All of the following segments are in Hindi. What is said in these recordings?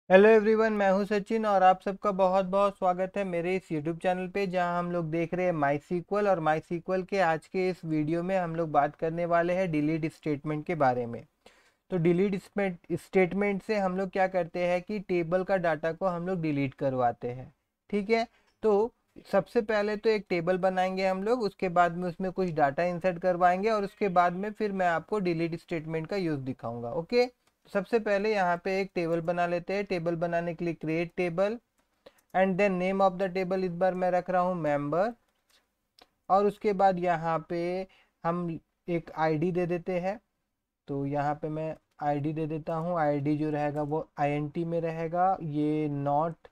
हेलो एवरीवन, मैं हूं सचिन और आप सबका बहुत बहुत स्वागत है मेरे इस यूट्यूब चैनल पे जहां हम लोग देख रहे हैं माई सीक्वल। और माई सीक्वल के आज के इस वीडियो में हम लोग बात करने वाले हैं डिलीट स्टेटमेंट के बारे में। तो डिलीट स्टेटमेंट से हम लोग क्या करते हैं कि टेबल का डाटा को हम लोग डिलीट करवाते हैं। ठीक है। तो सबसे पहले तो एक टेबल बनाएंगे हम लोग, उसके बाद में उसमें कुछ डाटा इंसर्ट करवाएंगे और उसके बाद में फिर मैं आपको डिलीट स्टेटमेंट का यूज़ दिखाऊंगा। ओके। सबसे पहले यहाँ पे एक टेबल बना लेते हैं। टेबल बनाने के लिए create table and then name of the table इस बार मैं रख रहा हूँ मेंबर। और उसके बाद यहाँ पे हम एक आईडी दे देते हैं। तो यहाँ पे मैं आईडी दे देता हूँ। आईडी जो रहेगा वो आईएनटी में रहेगा, ये नॉट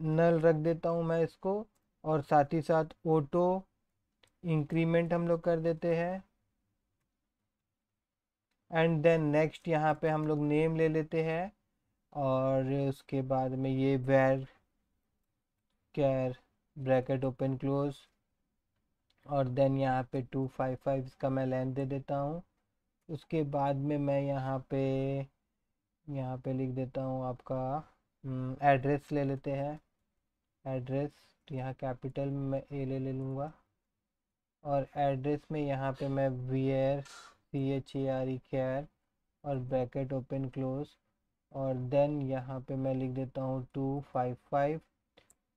नल रख देता हूँ मैं इसको। और साथ ही साथ ऑटो इंक्रीमेंट हम लोग कर देते हैं। एंड देन नेक्स्ट यहाँ पे हम लोग नेम ले लेते हैं। और उसके बाद में ये varchar bracket open close. और देन यहाँ पे 255 इसका मैं लेंथ दे देता हूँ। उसके बाद में मैं यहाँ पे लिख देता हूँ आपका एड्रेस ले लेते हैं। एड्रेस यहाँ कैपिटल में मैं ए ले लूँगा। और एड्रेस में यहाँ पे मैं वेयर CHARE केयर और ब्रैकेट ओपन क्लोज। और देन यहाँ पे मैं लिख देता हूँ 255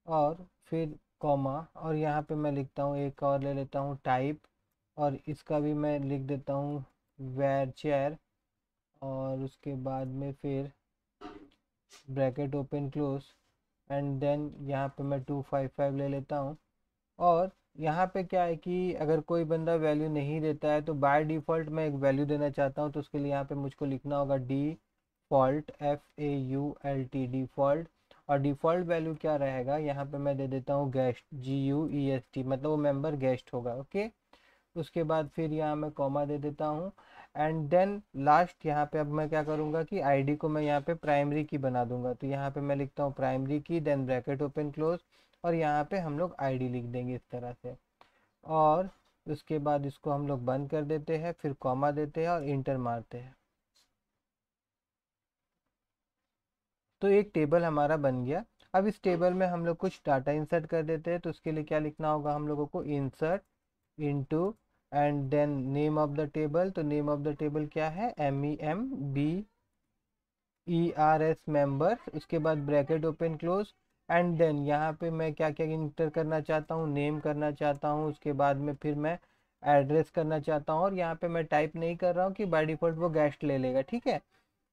और फिर कॉमा। और यहाँ पे मैं लिखता हूँ एक और ले लेता हूँ टाइप। और इसका भी मैं लिख देता हूँ वेर चेयर। और उसके बाद में फिर bracket open close. And then यहाँ पे मैं 255 ले लेता हूँ। और यहाँ पे क्या है कि अगर कोई बंदा वैल्यू नहीं देता है तो बाय डिफ़ॉल्ट मैं एक वैल्यू देना चाहता हूँ। तो उसके लिए यहाँ पे मुझको लिखना होगा डिफ़ॉल्ट FAULT डिफ़ॉल्ट। और डिफ़ॉल्ट वैल्यू क्या रहेगा, यहाँ पे मैं दे देता हूँ गेस्ट GUEST, मतलब वो मेंबर गेस्ट होगा। ओके। उसके बाद फिर यहाँ मैं कॉमा दे देता हूँ। एंड देन लास्ट यहाँ पे अब मैं क्या करूँगा कि आईडी को मैं यहाँ पे प्राइमरी की बना दूंगा। तो यहाँ पे मैं लिखता हूँ प्राइमरी की, देन ब्रैकेट ओपन क्लोज। और यहाँ पे हम लोग आईडी लिख देंगे इस तरह से। और उसके बाद इसको हम लोग बंद कर देते हैं, फिर कॉमा देते हैं और इंटर मारते हैं। तो एक टेबल हमारा बन गया। अब इस टेबल में हम लोग कुछ डाटा इंसर्ट कर देते हैं। तो उसके लिए क्या लिखना होगा हम लोगों को, insert into and then name of the table. तो नेम ऑफ द टेबल क्या है, MEMBERS मेंबर। उसके बाद bracket open close. And then यहाँ पे मैं क्या क्या इंटर करना चाहता हूँ, नेम करना चाहता हूँ। उसके बाद में फिर मैं एड्रेस करना चाहता हूँ। और यहाँ पे मैं टाइप नहीं कर रहा हूँ कि बाय डिफ़ॉल्ट वो गेस्ट ले लेगा। ठीक है।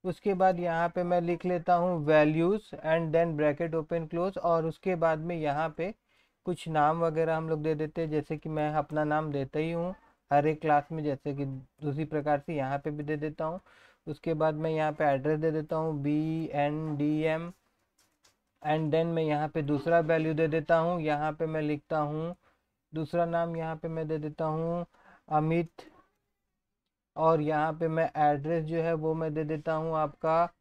उसके बाद यहाँ पे मैं लिख लेता हूँ values and then bracket open close. और उसके बाद में यहाँ पे कुछ नाम वगैरह हम लोग दे देते हैं, जैसे कि मैं अपना नाम देता ही हूँ हर एक क्लास में, जैसे कि दूसरी प्रकार से यहाँ पे भी दे देता हूँ। उसके बाद मैं यहाँ पे एड्रेस दे देता हूँ BNDM। एंड देन मैं यहाँ पे दूसरा वैल्यू दे देता हूँ। यहाँ पे मैं लिखता हूँ दूसरा नाम, यहाँ पे मैं दे देता हूँ अमित। और यहाँ पे मैं एड्रेस जो है वो मैं दे देता हूँ आपका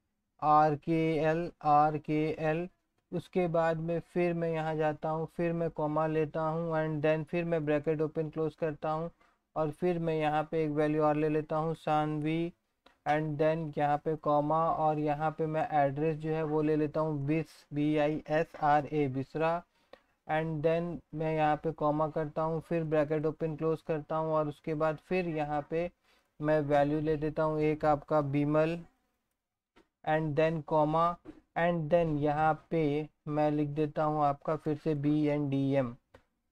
RKL। उसके बाद में फिर मैं यहाँ जाता हूँ, फिर मैं कॉमा लेता हूँ एंड देन फिर मैं ब्रैकेट ओपन क्लोज करता हूँ। और फिर मैं यहाँ पे एक वैल्यू और ले लेता हूँ सानवी। एंड देन यहाँ पे कॉमा। और यहाँ पे मैं एड्रेस जो है वो ले लेता हूँ BISRA बिसरा। एंड देन मैं यहाँ पे कॉमा करता हूँ, फिर ब्रैकेट ओपन क्लोज करता हूँ। और उसके बाद फिर यहाँ पे मैं वैल्यू ले देता हूँ एक आपका Bimal. And then comma. And then यहाँ पे मैं लिख देता हूँ आपका फिर से BNDM।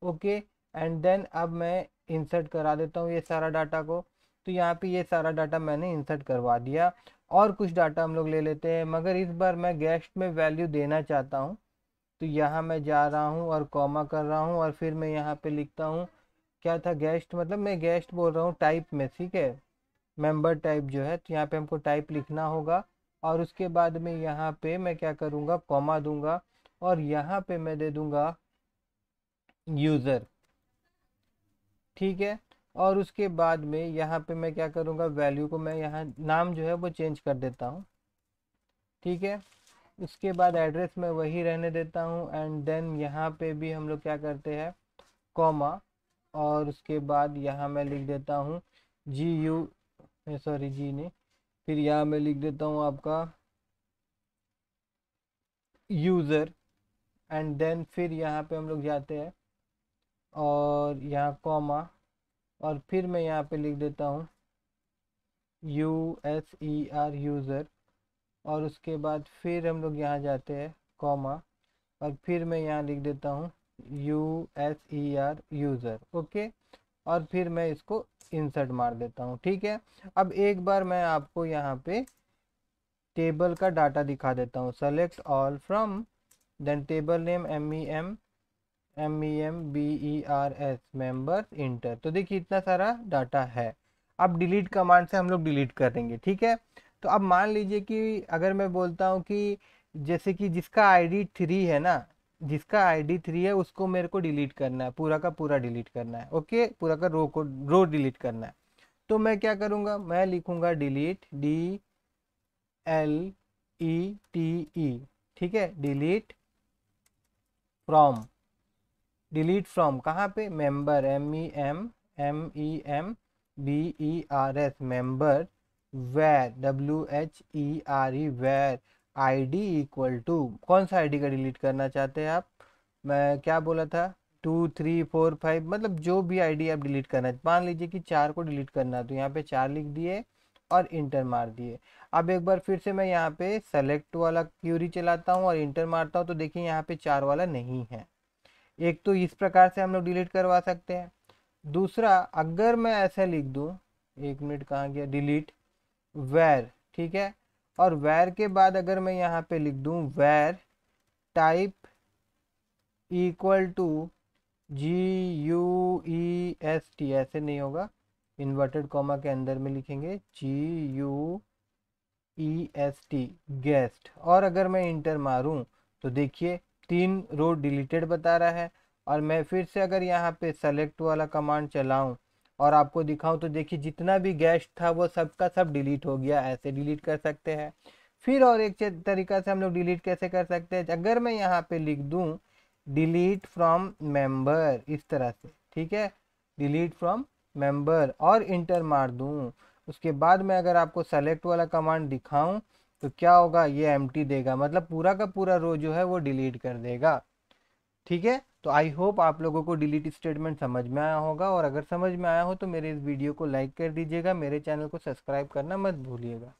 ओके। एंड देन अब मैं इंसर्ट करा देता हूँ ये सारा डाटा को। तो यहाँ पे ये सारा डाटा मैंने इंसर्ट करवा दिया। और कुछ डाटा हम लोग ले लेते हैं, मगर इस बार मैं गेस्ट में वैल्यू देना चाहता हूँ। तो यहाँ मैं जा रहा हूँ और कॉमा कर रहा हूँ और फिर मैं यहाँ पे लिखता हूँ क्या था, गेस्ट, मतलब मैं गेस्ट बोल रहा हूँ टाइप में। ठीक है। मेंबर टाइप जो है, तो यहाँ पे हमको टाइप लिखना होगा। और उसके बाद में यहाँ पे मैं क्या करूँगा, कॉमा दूंगा। और यहाँ पे मैं दे दूंगा यूज़र। ठीक है। और उसके बाद में यहाँ पे मैं क्या करूँगा, वैल्यू को मैं यहाँ नाम जो है वो चेंज कर देता हूँ। ठीक है। उसके बाद एड्रेस में वही रहने देता हूँ। एंड देन यहाँ पे भी हम लोग क्या करते हैं, कॉमा। और उसके बाद यहाँ मैं लिख देता हूँ सॉरी जी नहीं, फिर यहाँ मैं लिख देता हूँ आपका यूज़र एंड देन फिर यहाँ पे हम लोग जाते हैं और यहाँ कॉमा और फिर मैं यहाँ पे लिख देता हूँ USER यूज़र और उसके बाद फिर हम लोग यहाँ जाते हैं कॉमा और फिर मैं यहाँ लिख देता हूँ USER यूज़र। ओके, और फिर मैं इसको इंसर्ट मार देता हूँ। ठीक है, अब एक बार मैं आपको यहाँ पे टेबल का डाटा दिखा देता हूँ। Select all from then table name MEMBERS members enter. तो देखिए इतना सारा डाटा है। अब डिलीट कमांड से हम लोग डिलीट करेंगे। ठीक है, तो अब मान लीजिए कि अगर मैं बोलता हूँ कि जैसे कि जिसका ID 3 है ना, जिसका ID 3 है उसको मेरे को डिलीट करना है, पूरा का पूरा डिलीट करना है। ओके, पूरा का रो डिलीट करना है। तो मैं क्या करूँगा, मैं लिखूँगा डिलीट DLETE। ठीक है, डिलीट फ्रॉम कहाँ पे, member MEMBERS member where WHERE where ID equal to, कौन सा ID का डिलीट करना चाहते हैं आप, मैं क्या बोला था 2 3 4 5, मतलब जो भी ID आप डिलीट करना है। मान लीजिए कि 4 को डिलीट करना है तो यहाँ पे 4 लिख दिए और इंटर मार दिए। अब एक बार फिर से मैं यहाँ पे सेलेक्ट वाला क्यूरी चलाता हूँ और इंटर मारता हूँ तो देखिए यहाँ पे 4 वाला नहीं है। एक तो इस प्रकार से हम लोग डिलीट करवा सकते हैं। दूसरा, अगर मैं ऐसा लिख दूं, एक मिनट कहाँ गया, डिलीट वैर। ठीक है, और वैर के बाद अगर मैं यहाँ पे लिख दूं वैर टाइप इक्वल टू GUEST, ऐसे नहीं होगा, इन्वर्टेड कॉमा के अंदर में लिखेंगे GUEST गेस्ट, और अगर मैं इंटर मारूं तो देखिए 3 रो डिलीटेड बता रहा है। और मैं फिर से अगर यहाँ पे सेलेक्ट वाला कमांड चलाऊं और आपको दिखाऊं तो देखिए जितना भी गेस्ट था वो सब का सब डिलीट हो गया। ऐसे डिलीट कर सकते हैं। फिर और एक तरीका से हम लोग डिलीट कैसे कर सकते हैं, अगर मैं यहाँ पे लिख दूं डिलीट फ्रॉम मेंबर इस तरह से, ठीक है, डिलीट फ्रॉम मेंबर और इंटर मार दूं, उसके बाद मैं अगर आपको सेलेक्ट वाला कमांड दिखाऊं तो क्या होगा, ये एम्प्टी देगा, मतलब पूरा का पूरा रो जो है वो डिलीट कर देगा। ठीक है, तो आई होप आप लोगों को डिलीट स्टेटमेंट समझ में आया होगा, और अगर समझ में आया हो तो मेरे इस वीडियो को लाइक कर दीजिएगा, मेरे चैनल को सब्सक्राइब करना मत भूलिएगा।